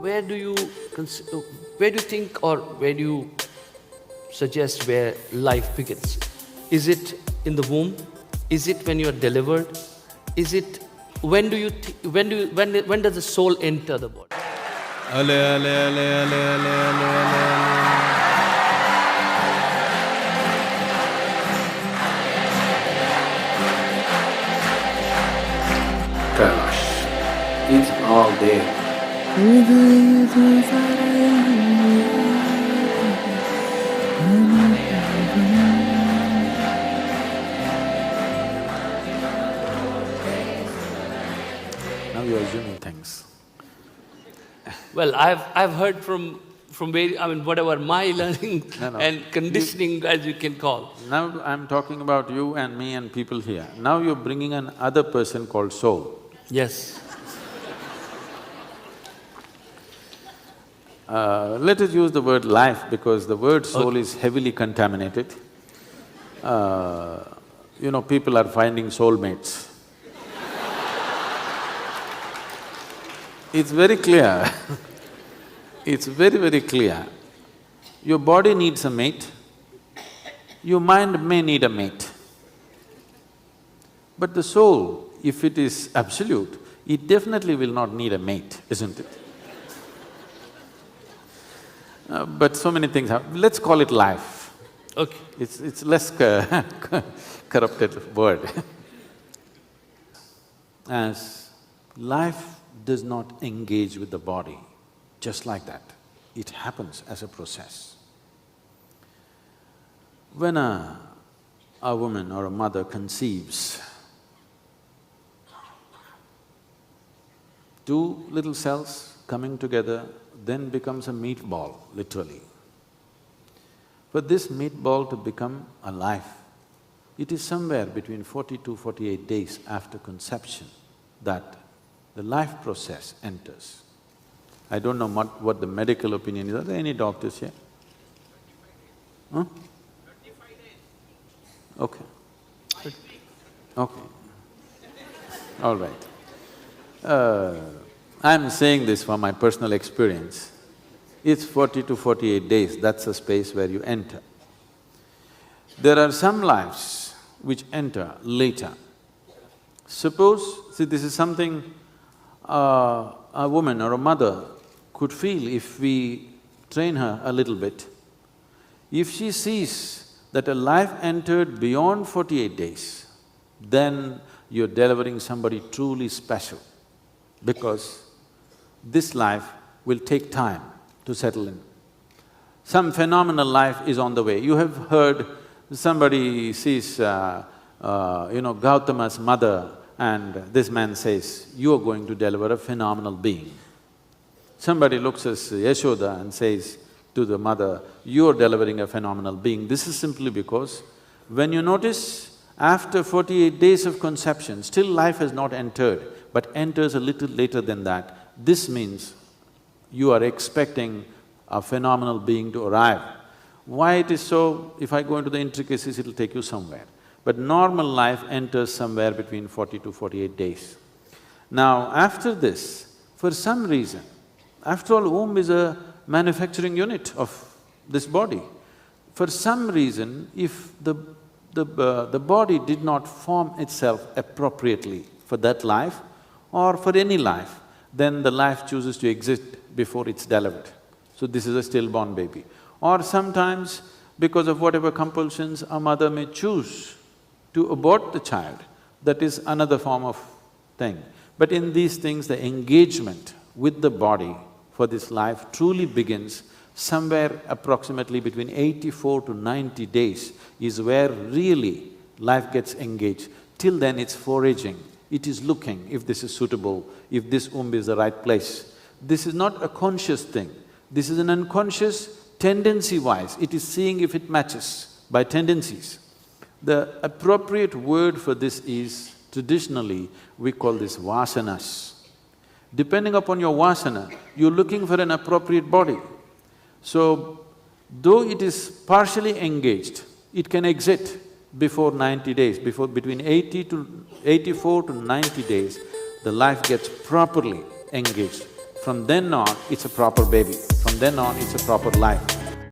where do you, where do you think, or where do you suggest where life begins? Is it in the womb? Is it when you are delivered? Is it, when do you, when does the soul enter the body? Ale, ale, ale, ale, ale, ale, ale, ale. Gosh, it's all there. Now you're assuming things. Well, I've heard from where, I mean, whatever my learning No. and conditioning, as you can call. Now I'm talking about you and me and people here. Now you're bringing an other person called soul. Yes. Let us use the word life because the word soul is heavily contaminated. People are finding soulmates. It's very clear, it's very, very clear. Your body needs a mate, your mind may need a mate. But the soul, if it is absolute, it definitely will not need a mate, isn't it? But so many things happen. Let's call it life. Okay. It's less corrupted word. As life does not engage with the body, just like that, it happens as a process. When a woman or a mother conceives, two little cells coming together then becomes a meatball, literally. For this meatball to become a life, it is somewhere between 40 to 48 days after conception that the life process enters. I don't know what the medical opinion is. Are there any doctors here? Huh? 35 days. Okay. Okay. All right. I'm saying this from my personal experience. It's 40 to 48 days, that's the space where you enter. There are some lives which enter later. Suppose, see, this is something a woman or a mother could feel if we train her a little bit. If she sees that a life entered beyond 48 days, then you're delivering somebody truly special, because this life will take time to settle in. Some phenomenal life is on the way. You have heard somebody sees, Gautama's mother, and this man says, "You are going to deliver a phenomenal being." Somebody looks at Yashoda and says to the mother, "You are delivering a phenomenal being." This is simply because when you notice after 48 days of conception, still life has not entered, but enters a little later than that, this means you are expecting a phenomenal being to arrive. Why it is so? If I go into the intricacies, it'll take you somewhere. But normal life enters somewhere between 40 to 48 days. Now, after this, for some reason, after all, womb is a manufacturing unit of this body. For some reason, if the body did not form itself appropriately for that life or for any life, then the life chooses to exist before it's delivered. So this is a stillborn baby. Or sometimes, because of whatever compulsions, a mother may choose to abort the child, that is another form of thing. But in these things, the engagement with the body for this life truly begins somewhere approximately between 84 to 90 days is where really life gets engaged. Till then, it's foraging, it is looking if this is suitable, if this womb is the right place. This is not a conscious thing, this is an unconscious tendency-wise, it is seeing if it matches by tendencies. The appropriate word for this is, traditionally, we call this vasanas. Depending upon your vasana, you're looking for an appropriate body. So, though it is partially engaged, it can exit before 90 days, between 84 to 90 days, the life gets properly engaged. From then on, it's a proper baby. From then on, it's a proper life.